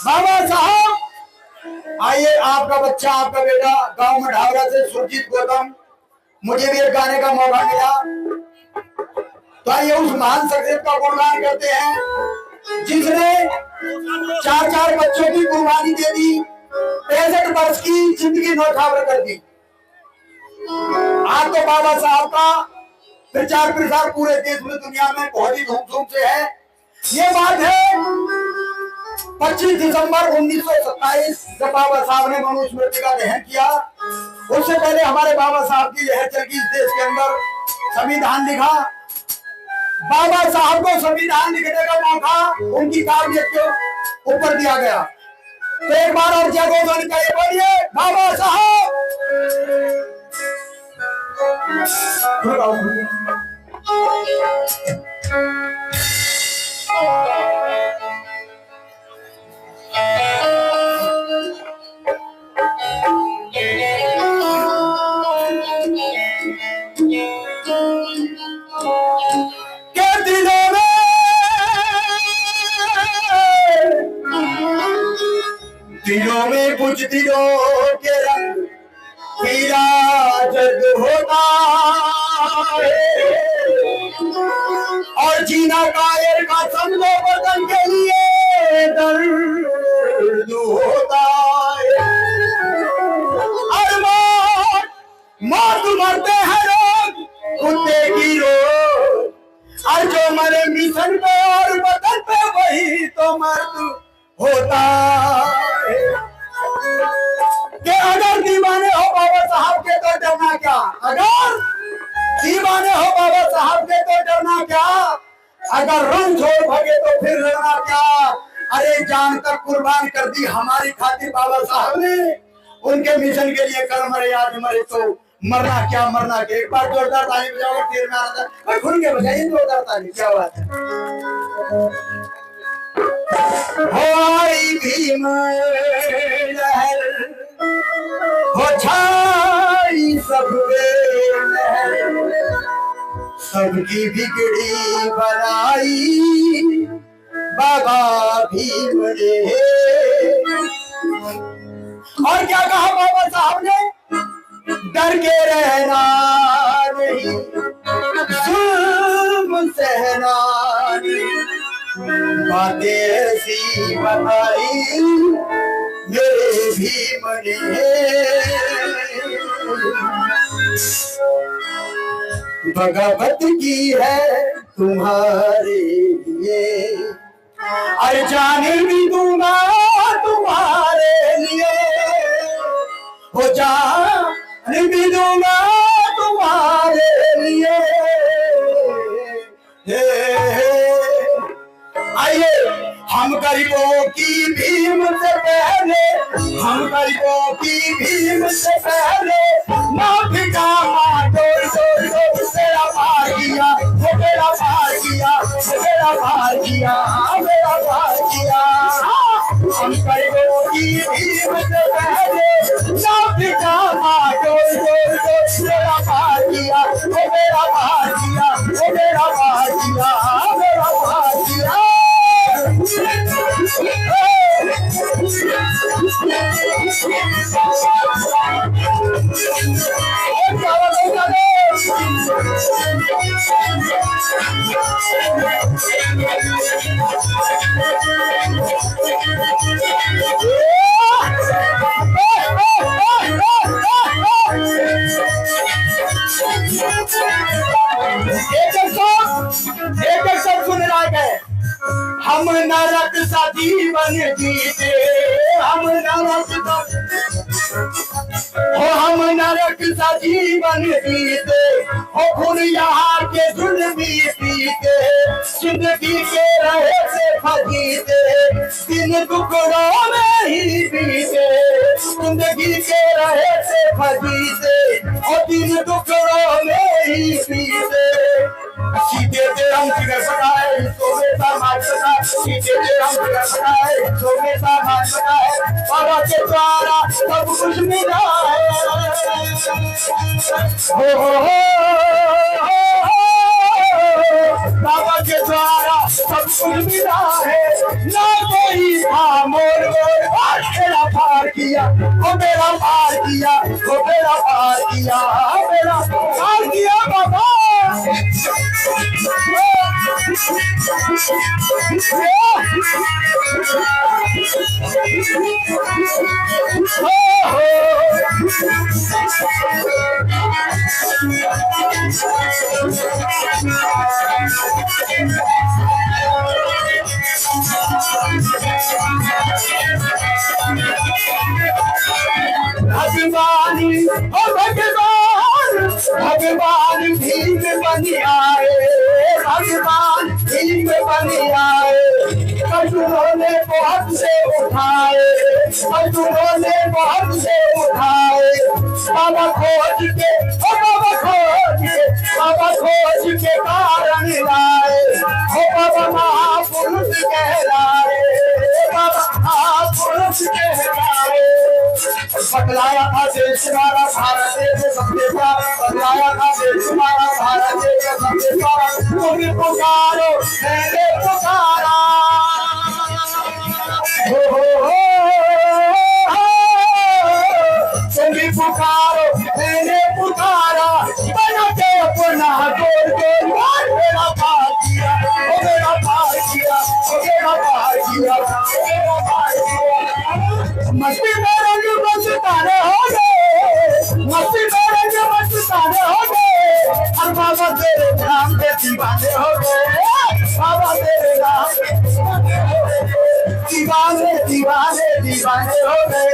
बाबा साहब आइए, आपका बच्चा, आपका बेटा गांव में ढावरा से सुरजीत गौतम, मुझे भी एक गाने का मौका मिला, तो आइए उस महान शख्सियत का गुणगान करते हैं जिसने 4-4 बच्चों की कुर्बानी दे दी, 65 वर्ष की जिंदगी न्यौछावर कर दी। आज तो बाबा साहब का प्रचार प्रसार पूरे देश में दुनिया में बहुत ही धूमधाम से है। ये बात है 25 दिसंबर 1927 जब बाबा साहब ने मनुस्मृति का दहन किया। उससे पहले हमारे बाबा साहब की लहर चल गई इस देश के अंदर, संविधान लिखा। बाबा साहब को संविधान लिखने का मौका उनकी काबिलियत के ऊपर दिया गया। तो एक बार और जय गोधन का ये बोलिए बाबा साहब। दिलों में कुछ दिलों के रंग पीला जग होता है और जीना कायर का समझो बदन के लिए दर्द होता है। अरमान मौत मरते हैं लोग कुत्ते की रोग, और जो मरे मिशन पे और बदन पे वही तो मर्द होता है। कि अगर दीवाने हो बाबा साहब के तो डरना क्या, अगर दीवाने हो बाबा साहब के तो डरना क्या, अगर रंग छोड़ भगे तो फिर लड़ना क्या। अरे जान तक कुर्बान कर दी हमारी खातिर बाबा साहब ने, उनके मिशन के लिए कल मरे आज मरे तो मरना क्या मरना क्या। एक बार जोरदार ताली बजाओ, फिर में आता है खुल के बजाइए जोरदार ताली, क्या बात है। होई भीम लहर हो छाई सब लहर, सबकी बिगड़ी बनाई बाबा भीम ने। और क्या कहा बाबा साहब ने, डर के रहना नहीं, जुल्म सहना नहीं, बातें ऐसी बताई मेरे भीम ने। बगावत की है तुम्हारे लिए, अरे जाने भी दूंगा तुम्हारे लिए, हो जाने भी दूंगा तुम्हारे लिए। आइए हम गरीबों की भीम से पहले, हम गरीबों की भीम से पहले माफी का माटोर तेरा भार किया, वो तेरा भार किया, वो तेरा भार किया, मेरा भार किया। हम गरीबों की भीम से पहले माफी का माटोर तेरा भार किया, वो मेरा भार किया, वो मेरा भार किया, मेरा भार किया। एक सब सुन रहा है, हम नरक सा जीवन जीते, हम नरक हम नरक सा जीवन जीते, हो खुद यहाँ के जुल्मी पीते, जिंदगी के रहे से फजीते, दिन टुकड़ों में ही बीते, जिंदगी के रहे से फजीते, और दिन टुकड़ों में ही बीते। सीधे से हम जिगर बनाए तो मेरा मार बनाए, सीधे से हम जिगर बनाए तो मेरा मार बनाए, बाबा के द्वारा सब कुछ मिला है। बाबा के द्वारा सब कुछ मिला है, ना कोई था मोर मोर मेरा पार किया, ओ मेरा पार किया, ओ मेरा पार किया, मेरा पार किया बाबा। भगवानी ओ भगवान, भगवान भीम बन आए, भगवान भीम बन आए। मजदूरों ने बहुत से उठाए, मजदूरों ने बहुत से उठाए। बाबा खोज के, ओ बाबा खोज के, बाबा खोज के कारण लाए, ओ बाबा महापुरुष कहलाए, बाबा महापुरुष कहलाए। बतलाया था देश हमारा भारत देश सबसे प्यारा, बतलाया था देश हमारा भारत देश सबसे प्यारा। तुम्ही पुकारो मैंने पुकारा, तुम्ही पुकारो मैंने पुकारा। बना के अपना गोल गोल मेरा पार किया, ओ मेरा पार किया, ओ मेरा पार किया, मेरा पार किया। मस्ती में रंग मस्ताने हो गए, मस्ती में रंग मस्ताने हो गए। और बाबा तेरे नाम के दीवाने हो गए, बाबा तेरे नाम के दीवाने दीवाने दीवाने हो गए।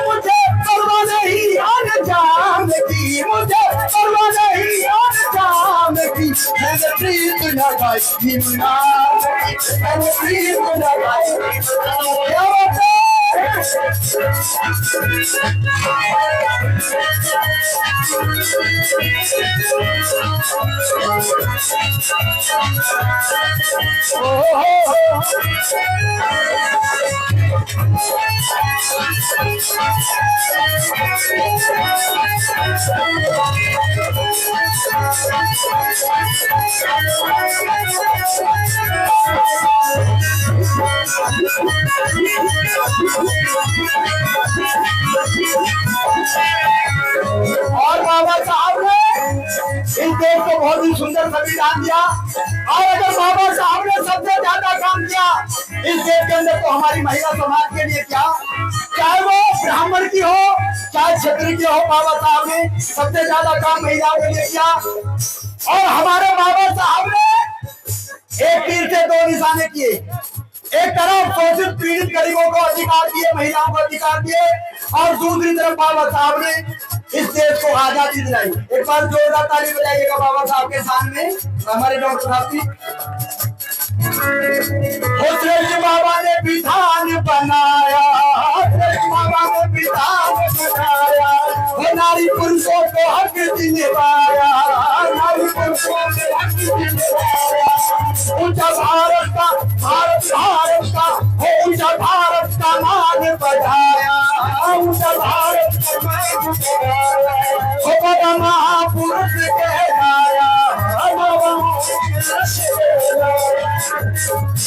मुझे परवाह नहीं अनजान की, मुझे परवाह नहीं अनजान की। मैंने प्रीत लगाई भीमना, मैंने प्रीत लगाई क्या बात है। और बाबा साहब ने इस देश को बहुत ही सुंदर संविधान दिया। और अगर बाबा साहब ने सबसे ज्यादा काम किया इस देश के अंदर, तो हमारी महिला समाज के लिए क्या, चाहे वो ब्राह्मण की हो चाहे क्षत्रिय की हो, बाबा साहब ने सबसे ज्यादा काम महिलाओं के लिए किया। और हमारे बाबा साहब ने एक तीर से दो निशाने किए। एक तरफ शोषित पीड़ित गरीबों को अधिकार दिए, महिलाओं को अधिकार दिए, और दूसरी तरफ बाबा साहब ने इस देश को आजादी दिलाई। एक बार जोरदार ताली बजाइएगा बाबा साहब के सामने, हमारे डॉक्टर साहब की। बाबा ने विधान बनाया, बाबा ने विधान बनाया, वो नारी पुरुषों को हक दिलवाया, नारी पुरुषों को हक दिलवाया। ऊंचा भारत का, भारत भारत का, ऊंचा भारत का मान बढ़ाया, ऊंचा भारत का मान बढ़ाया। वो बड़ा महापुरुष कहलाया,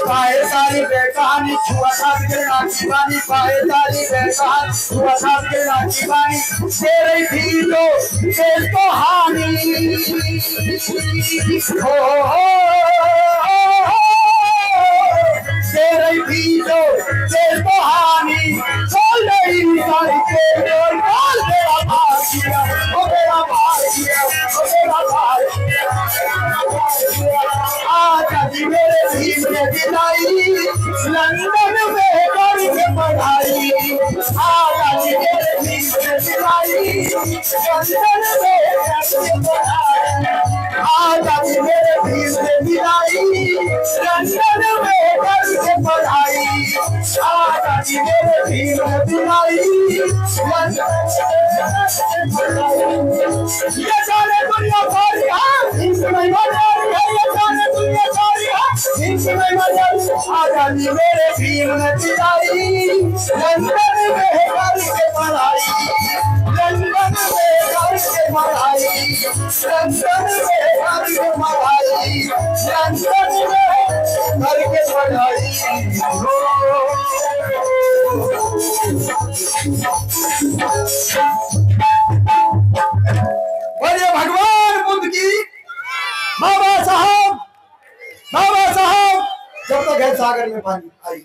पाए सारी बेकहानी छुआ था गिरना की बानी, पाए सारी बेकहानी छुआ था गिरना की बानी। तेरे भी तो देश को हानि हो, तेरे भी तो देश को हानि। बोल नहीं सारी बोल मेरा भार किया, ओ मेरा भार किया, ओ मेरा भार किया। आजादी मेरे भीम ने दिलाई, लंदन में करके पढ़ाई। आजादी मेरे भीम ने दिलाई, लंदन में करके पढ़ाई। आजादी मेरे भीम ने दिलाई, लंदन में करके पढ़ाई। आजादी मेरे भीम ने दिलाई, लंदन में पढ़ाई। ये जाने दुनिया सारी है, इसमें मजा है, ये जाने दुनिया सारी है, इसमें मजा। आजादी मेरे भीम ने दिलाई, लंदन में करके पढ़ाई, लंदन में करके पढ़ाई, लंदन में करके पढ़ाई, लंदन में करके बधाई हो। बोलिए भगवान बुद्ध की। बाबा साहब, बाबा साहब, जब तक है सागर में पानी आई।